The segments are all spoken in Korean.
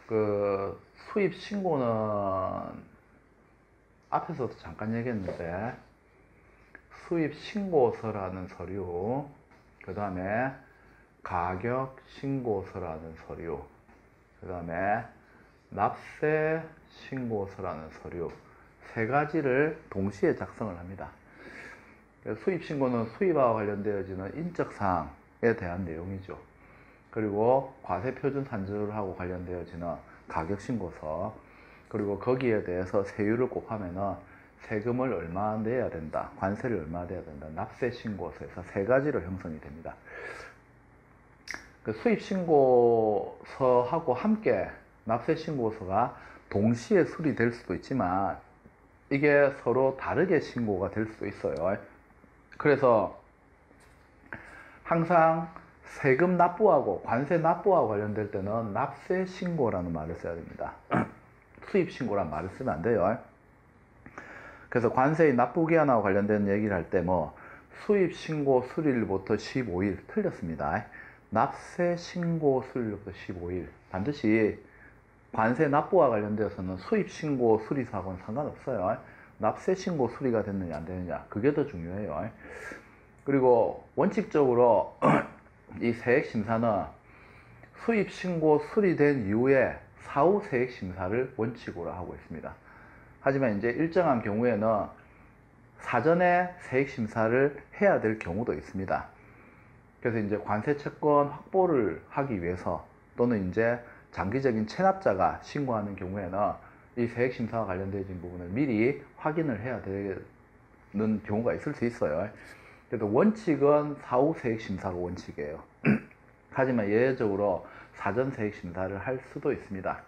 그 수입 신고는 앞에서도 잠깐 얘기했는데 수입 신고서라는 서류, 그 다음에 가격 신고서라는 서류, 그 다음에 납세 신고서라는 서류, 세 가지를 동시에 작성을 합니다. 수입 신고는 수입과 관련되어지는 인적사항에 대한 내용이죠. 그리고 과세표준 산출하고 관련되어지는 가격신고서, 그리고 거기에 대해서 세율을 곱하면은 세금을 얼마 내야 된다, 관세를 얼마 내야 된다, 납세신고서에서 세 가지로 형성이 됩니다. 그 수입신고서하고 함께 납세신고서가 동시에 수리될 수도 있지만 이게 서로 다르게 신고가 될 수도 있어요. 그래서 항상 세금 납부하고 관세 납부하고 관련될 때는 납세 신고라는 말을 써야 됩니다. 수입 신고라는 말을 쓰면 안 돼요. 그래서 관세의 납부기한하고 관련된 얘기를 할 때 뭐 수입 신고 수리일부터 15일 틀렸습니다. 납세 신고 수리일부터 15일. 반드시 관세 납부와 관련되어서는 수입 신고 수리사하고는 상관없어요. 납세 신고 수리가 됐느냐 안 되느냐, 그게 더 중요해요. 그리고 원칙적으로 이 세액심사는 수입신고 수리된 이후에 사후 세액심사를 원칙으로 하고 있습니다. 하지만 이제 일정한 경우에는 사전에 세액심사를 해야 될 경우도 있습니다. 그래서 이제 관세채권 확보를 하기 위해서 또는 이제 장기적인 체납자가 신고하는 경우에는 이 세액심사와 관련된 부분을 미리 확인을 해야 되는 경우가 있을 수 있어요. 그래도 원칙은 사후 세액심사가 원칙이에요. 하지만 예외적으로 사전 세액심사를 할 수도 있습니다.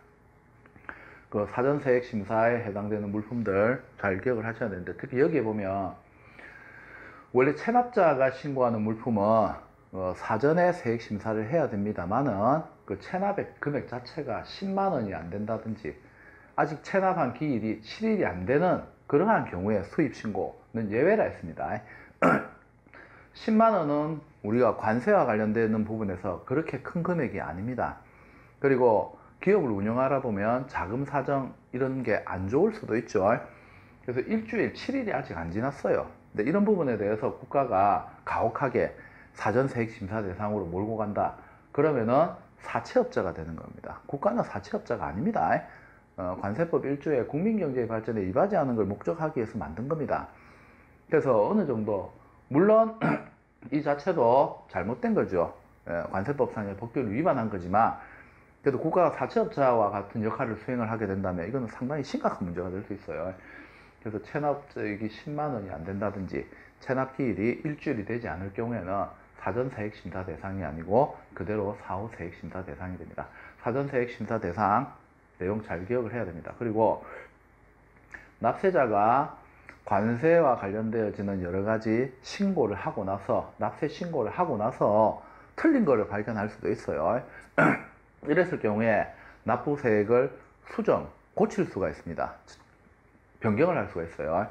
그 사전 세액심사에 해당되는 물품들 잘 기억을 하셔야 되는데, 특히 여기에 보면 원래 체납자가 신고하는 물품은 사전에 세액심사를 해야 됩니다만은 그 체납의 금액 자체가 10만 원이 안 된다든지 아직 체납한 기일이 7일이 안 되는 그러한 경우에 수입신고는 예외라 했습니다. 10만 원은 우리가 관세와 관련되는 부분에서 그렇게 큰 금액이 아닙니다. 그리고 기업을 운영하다 보면 자금 사정 이런 게 안 좋을 수도 있죠. 그래서 일주일 7일이 아직 안 지났어요. 근데 이런 부분에 대해서 국가가 가혹하게 사전 세액 심사 대상으로 몰고 간다, 그러면은 사채업자가 되는 겁니다. 국가는 사채업자가 아닙니다. 관세법 1조에 국민경제의 발전에 이바지하는 걸 목적하기 위해서 만든 겁니다. 그래서 어느 정도, 물론 이 자체도 잘못된 거죠. 관세법상의 법규를 위반한 거지만 그래도 국가가 사채업자와 같은 역할을 수행을 하게 된다면 이거는 상당히 심각한 문제가 될 수 있어요. 그래서 체납자액이 10만 원이 안 된다든지 체납기일이 일주일이 되지 않을 경우에는 사전세액심사 대상이 아니고 그대로 사후세액심사 대상이 됩니다. 사전세액심사 대상 내용 잘 기억을 해야 됩니다. 그리고 납세자가 관세와 관련되어지는 여러 가지 신고를 하고 나서, 납세 신고를 하고 나서 틀린 거를 발견할 수도 있어요. 이랬을 경우에 납부세액을 수정, 고칠 수가 있습니다. 변경을 할 수가 있어요.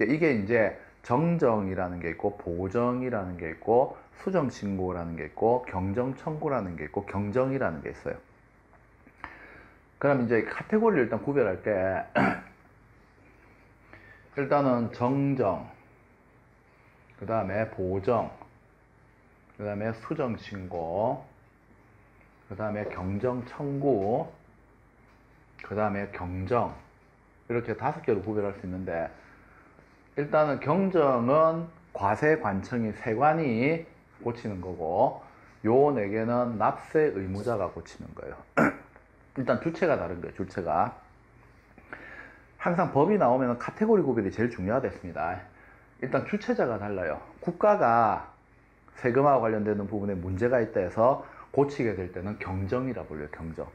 이게 이제 정정이라는 게 있고, 보정이라는 게 있고, 수정신고라는 게 있고, 경정청구라는 게 있고, 경정이라는 게 있어요. 그럼 이제 카테고리를 일단 구별할 때 일단은 정정, 그 다음에 보정, 그 다음에 수정신고, 그 다음에 경정청구, 그 다음에 경정, 이렇게 5개로 구별할 수 있는데, 일단은 경정은 과세관청이 세관이 고치는 거고, 요 4개는 납세 의무자가 고치는 거예요. 일단 주체가 다른 거예요. 주체가 항상 법이 나오면 카테고리 구별이 제일 중요하겠습니다. 일단 주체자가 달라요. 국가가 세금하고 관련되는 부분에 문제가 있다 해서 고치게 될 때는 경정이라 불려요. 경정.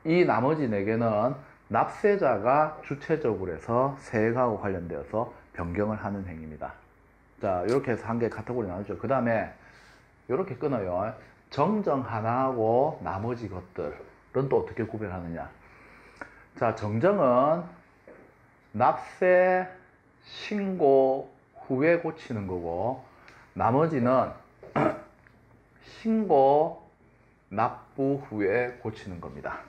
이 나머지 4개는 납세자가 주체적으로 해서 세액하고 관련되어서 변경을 하는 행위입니다. 자, 이렇게 해서 한 개 카테고리 나누죠. 그 다음에 이렇게 끊어요. 정정 하나하고 나머지 것들은 또 어떻게 구별하느냐. 자, 정정은 납세 신고 후에 고치는 거고, 나머지는 신고 납부 후에 고치는 겁니다.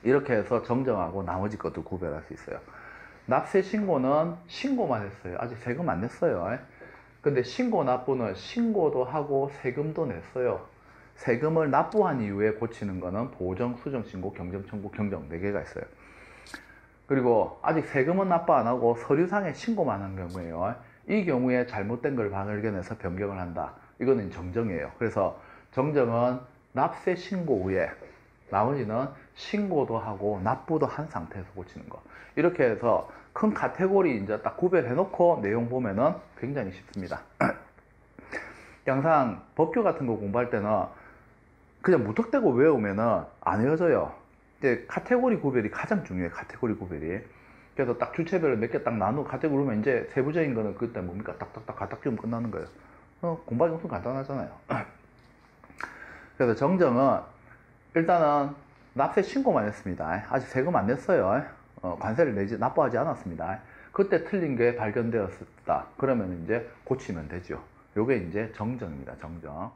이렇게 해서 정정하고 나머지 것도 구별할 수 있어요. 납세 신고는 신고만 했어요. 아직 세금 안 냈어요. 근데 신고 납부는 신고도 하고 세금도 냈어요. 세금을 납부한 이후에 고치는 거는 보정, 수정 신고, 경정 청구, 경정 4개가 있어요. 그리고 아직 세금은 납부 안 하고 서류상에 신고만 한 경우에요. 이 경우에 잘못된 걸 발견해서 변경을 한다. 이거는 정정이에요. 그래서 정정은 납세 신고 후에 나머지는 신고도 하고 납부도 한 상태에서 고치는 거. 이렇게 해서 큰 카테고리 이제 딱 구별해 놓고 내용 보면은 굉장히 쉽습니다. 항상 법규 같은 거 공부할 때는 그냥 무턱대고 외우면은 안 외워져요. 이제 카테고리 구별이 가장 중요해요. 카테고리 구별이. 그래서 딱 주체별로 몇 개 딱 나누고 카테고리면 이제 세부적인 거는 그때 뭡니까? 딱딱딱 갖다 끼우면 끝나는 거예요. 공부하기 엄청 간단하잖아요. 그래서 정정은 일단은 납세 신고만 했습니다. 아직 세금 안 냈어요. 관세를 내지 납부하지 않았습니다. 그때 틀린 게 발견되었다. 그러면 이제 고치면 되죠. 요게 이제 정정입니다. 정정.